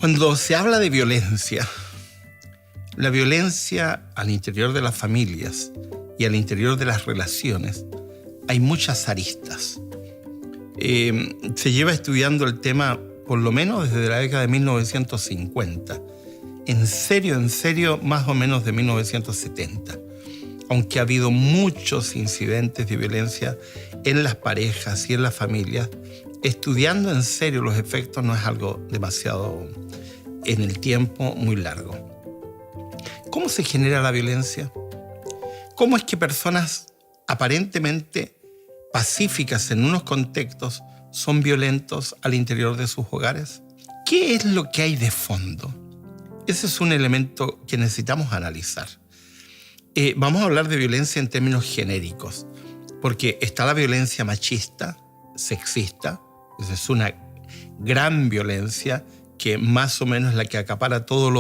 Cuando se habla de violencia, la violencia al interior de las familias y al interior de las relaciones, hay muchas aristas. Se lleva estudiando el tema por lo menos desde la década de 1950. En serio, más o menos de 1970. Aunque ha habido muchos incidentes de violencia en las parejas y en las familias, estudiando en serio los efectos no es algo demasiado en el tiempo muy largo. ¿Cómo se genera la violencia? ¿Cómo es que personas aparentemente pacíficas en unos contextos son violentos al interior de sus hogares? ¿Qué es lo que hay de fondo? Ese es un elemento que necesitamos analizar. Vamos a hablar de violencia en términos genéricos, porque está la violencia machista, sexista. Esa es una gran violencia que más o menos es la que acapara todos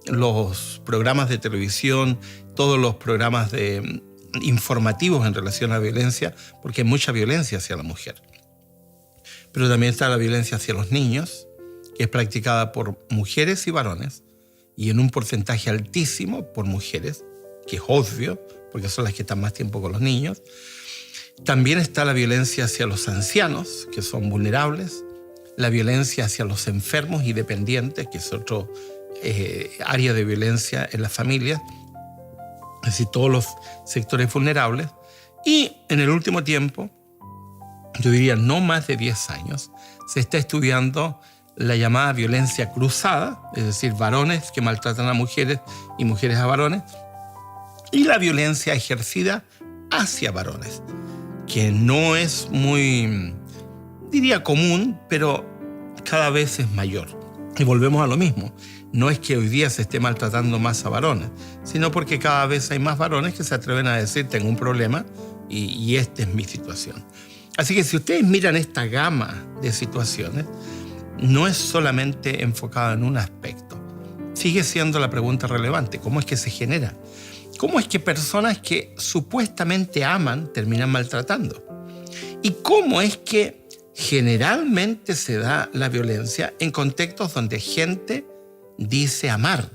los programas de televisión, todos los programas informativos en relación a la violencia, porque hay mucha violencia hacia la mujer. Pero también está la violencia hacia los niños, que es practicada por mujeres y varones, y en un porcentaje altísimo por mujeres, que es obvio, porque son las que están más tiempo con los niños. También está la violencia hacia los ancianos, que son vulnerables, la violencia hacia los enfermos y dependientes, que es otro área de violencia en las familias, es decir, todos los sectores vulnerables. Y en el último tiempo, yo diría no más de 10 años, se está estudiando la llamada violencia cruzada, es decir, varones que maltratan a mujeres y mujeres a varones, y la violencia ejercida hacia varones, que no es muy, diría, común, pero cada vez es mayor. Y volvemos a lo mismo. No es que hoy día se esté maltratando más a varones, sino porque cada vez hay más varones que se atreven a decir, tengo un problema y esta es mi situación. Así que si ustedes miran esta gama de situaciones, no es solamente enfocada en un aspecto. Sigue siendo la pregunta relevante. ¿Cómo es que se genera? ¿Cómo es que personas que supuestamente aman terminan maltratando? ¿Y cómo es que generalmente se da la violencia en contextos donde gente dice amar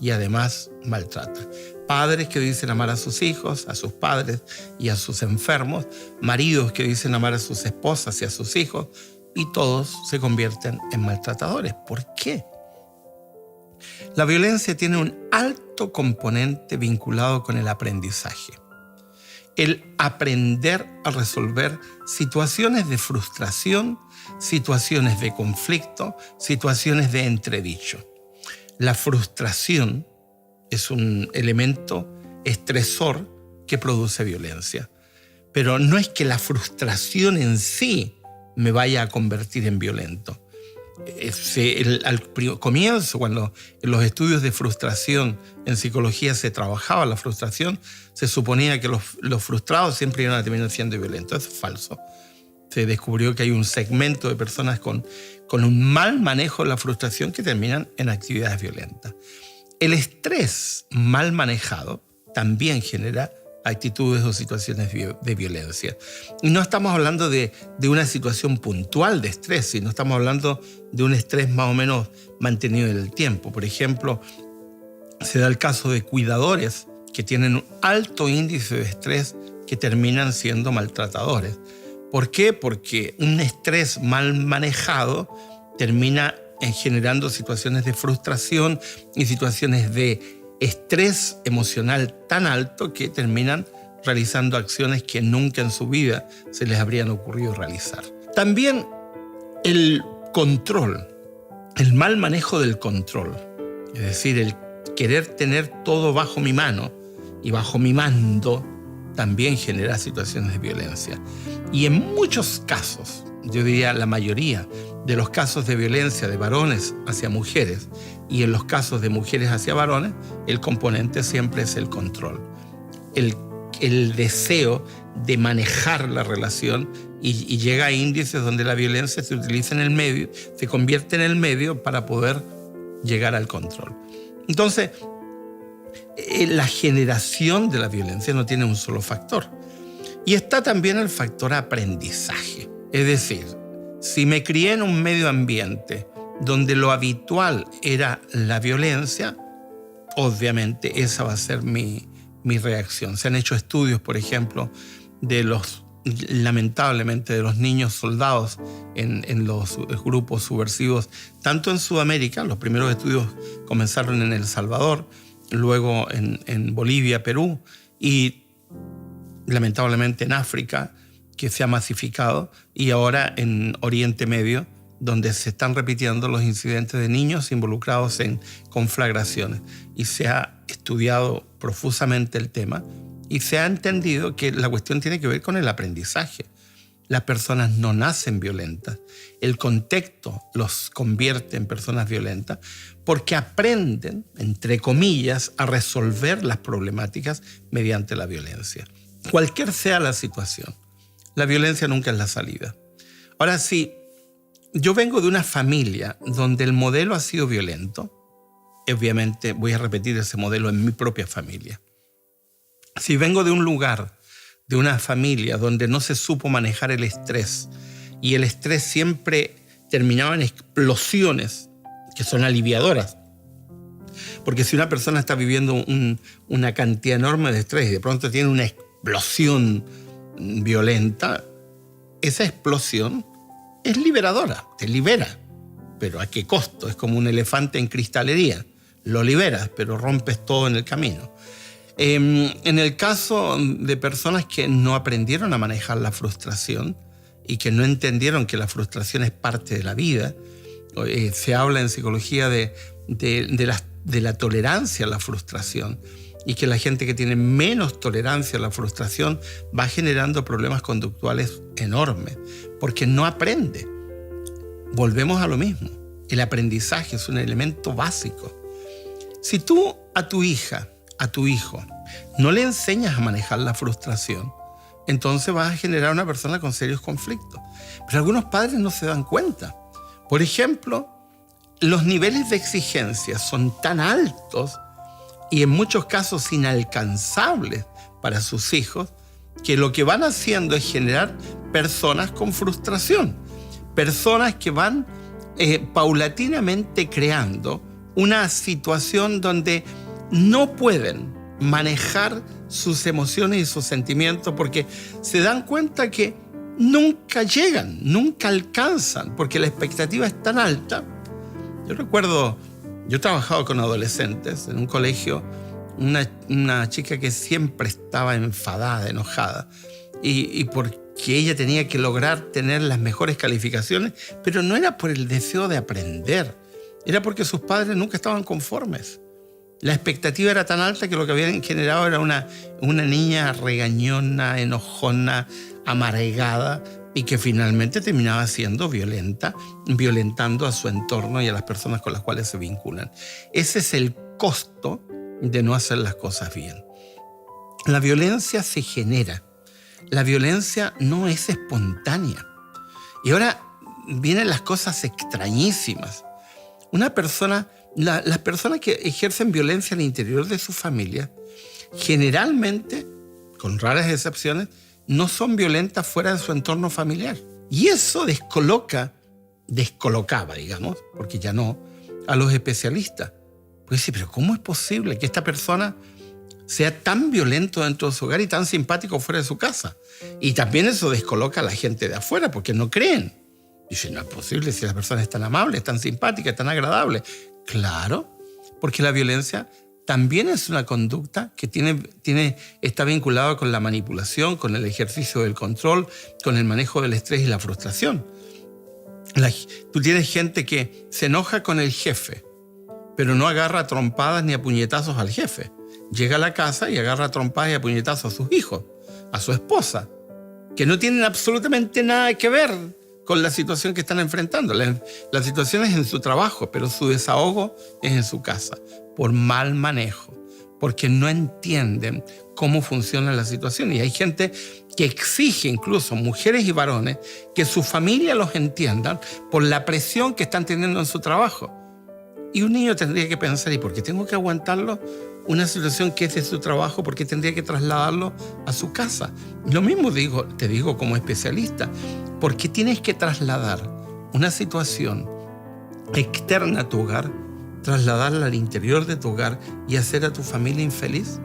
y además maltrata? Padres que dicen amar a sus hijos, a sus padres y a sus enfermos, maridos que dicen amar a sus esposas y a sus hijos, y todos se convierten en maltratadores. ¿Por qué? La violencia tiene un alto componente vinculado con el aprendizaje. El aprender a resolver situaciones de frustración, situaciones de conflicto, situaciones de entredicho. La frustración es un elemento estresor que produce violencia. Pero no es que la frustración en sí me vaya a convertir en violento. Al comienzo, cuando en los estudios de frustración en psicología se trabajaba la frustración, se suponía que los frustrados siempre iban a terminar siendo violentos. Eso es falso. Se descubrió que hay un segmento de personas con un mal manejo de la frustración que terminan en actividades violentas. El estrés mal manejado también genera actitudes o situaciones de violencia. Y no estamos hablando de una situación puntual de estrés, sino estamos hablando de un estrés más o menos mantenido en el tiempo. Por ejemplo, se da el caso de cuidadores que tienen un alto índice de estrés que terminan siendo maltratadores. ¿Por qué? Porque un estrés mal manejado termina generando situaciones de frustración y situaciones de estrés emocional tan alto que terminan realizando acciones que nunca en su vida se les habrían ocurrido realizar. También el control, el mal manejo del control, es decir, el querer tener todo bajo mi mano y bajo mi mando, también genera situaciones de violencia. Y en muchos casos, yo diría la mayoría de los casos de violencia de varones hacia mujeres y en los casos de mujeres hacia varones, el componente siempre es el control. El deseo de manejar la relación y llega a índices donde la violencia se utiliza en el medio, se convierte en el medio para poder llegar al control. Entonces, la generación de la violencia no tiene un solo factor. Y está también el factor aprendizaje. Es decir, si me crié en un medio ambiente donde lo habitual era la violencia, obviamente esa va a ser mi reacción. Se han hecho estudios, por ejemplo, lamentablemente, de los niños soldados en los grupos subversivos, tanto en Sudamérica. Los primeros estudios comenzaron en El Salvador, luego en Bolivia, Perú, y lamentablemente en África, que se ha masificado, y ahora en Oriente Medio, donde se están repitiendo los incidentes de niños involucrados en conflagraciones. Y se ha estudiado profusamente el tema y se ha entendido que la cuestión tiene que ver con el aprendizaje. Las personas no nacen violentas. El contexto los convierte en personas violentas porque aprenden, entre comillas, a resolver las problemáticas mediante la violencia. Cualquier sea la situación, la violencia nunca es la salida. Ahora, si yo vengo de una familia donde el modelo ha sido violento, obviamente voy a repetir ese modelo en mi propia familia. Si vengo de un lugar, de una familia donde no se supo manejar el estrés y el estrés siempre terminaba en explosiones que son aliviadoras, porque si una persona está viviendo una cantidad enorme de estrés y de pronto tiene una explosión violenta, esa explosión es liberadora, te libera. Pero ¿a qué costo? Es como un elefante en cristalería. Lo liberas, pero rompes todo en el camino. En el caso de personas que no aprendieron a manejar la frustración y que no entendieron que la frustración es parte de la vida, se habla en psicología de la tolerancia a la frustración, y que la gente que tiene menos tolerancia a la frustración va generando problemas conductuales enormes, porque no aprende. Volvemos a lo mismo. El aprendizaje es un elemento básico. Si tú a tu hija, a tu hijo, no le enseñas a manejar la frustración, entonces vas a generar una persona con serios conflictos. Pero algunos padres no se dan cuenta. Por ejemplo, los niveles de exigencia son tan altos y en muchos casos inalcanzables para sus hijos, que lo que van haciendo es generar personas con frustración, personas que van paulatinamente creando una situación donde no pueden manejar sus emociones y sus sentimientos porque se dan cuenta que nunca llegan, nunca alcanzan, porque la expectativa es tan alta. Yo recuerdo, yo he trabajado con adolescentes en un colegio, una chica que siempre estaba enfadada, enojada, y porque ella tenía que lograr tener las mejores calificaciones, pero no era por el deseo de aprender, era porque sus padres nunca estaban conformes. La expectativa era tan alta que lo que habían generado era una niña regañona, enojona, amargada, y que finalmente terminaba siendo violenta, violentando a su entorno y a las personas con las cuales se vinculan. Ese es el costo de no hacer las cosas bien. La violencia se genera. La violencia no es espontánea. Y ahora vienen las cosas extrañísimas. Una persona, las personas que ejercen violencia al interior de su familia, generalmente, con raras excepciones, no son violentas fuera de su entorno familiar. Y eso descolocaba, digamos, porque ya no, a los especialistas. Pues sí, pero ¿cómo es posible que esta persona sea tan violento dentro de su hogar y tan simpático fuera de su casa? Y también eso descoloca a la gente de afuera, porque no creen. Dicen, no es posible si la persona es tan amable, es tan simpática, es tan agradable. Claro, porque la violencia también es una conducta que está vinculada con la manipulación, con el ejercicio del control, con el manejo del estrés y la frustración. Tú tienes gente que se enoja con el jefe, pero no agarra a trompadas ni a puñetazos al jefe. Llega a la casa y agarra a trompadas y a puñetazos a sus hijos, a su esposa, que no tienen absolutamente nada que ver con la situación que están enfrentando. La situación es en su trabajo, pero su desahogo es en su casa, por mal manejo, porque no entienden cómo funciona la situación. Y hay gente que exige, incluso mujeres y varones, que su familia los entiendan por la presión que están teniendo en su trabajo. Y un niño tendría que pensar, ¿y por qué tengo que aguantarlo? Una situación que es de su trabajo, ¿por qué tendría que trasladarlo a su casa? Lo mismo te digo como especialista. ¿Por qué tienes que trasladar una situación externa a tu hogar, trasladarla al interior de tu hogar y hacer a tu familia infeliz?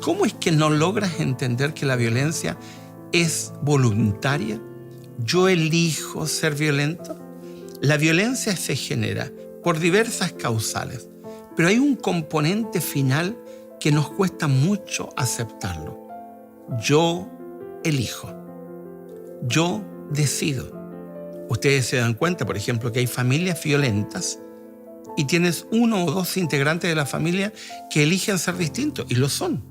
¿Cómo es que no logras entender que la violencia es voluntaria? ¿Yo elijo ser violento? La violencia se genera por diversas causales, pero hay un componente final que nos cuesta mucho aceptarlo. Yo elijo. Yo decido. Ustedes se dan cuenta, por ejemplo, que hay familias violentas y tienes uno o dos integrantes de la familia que eligen ser distintos, y lo son.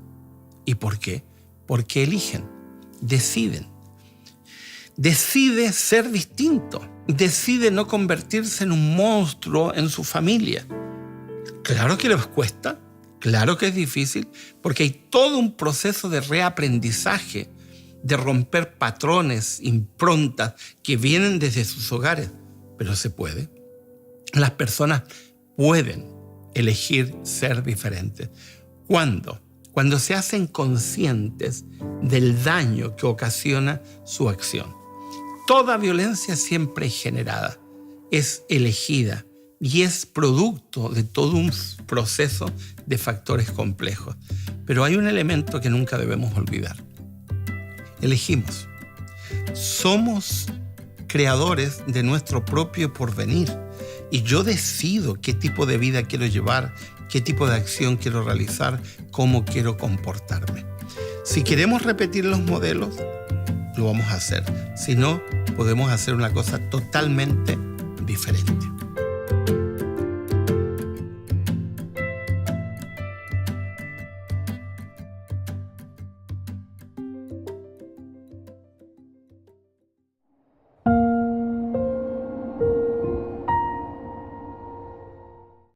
¿Y por qué? Porque eligen, deciden. Decide ser distinto, decide no convertirse en un monstruo en su familia. Claro que les cuesta, claro que es difícil, porque hay todo un proceso de reaprendizaje, de romper patrones, improntas que vienen desde sus hogares, pero se puede. Las personas pueden elegir ser diferentes. ¿Cuándo? Cuando se hacen conscientes del daño que ocasiona su acción. Toda violencia siempre es generada, es elegida y es producto de todo un proceso de factores complejos. Pero hay un elemento que nunca debemos olvidar. Elegimos. Somos creadores de nuestro propio porvenir y yo decido qué tipo de vida quiero llevar, qué tipo de acción quiero realizar, cómo quiero comportarme. Si queremos repetir los modelos, lo vamos a hacer. Si no, podemos hacer una cosa totalmente diferente.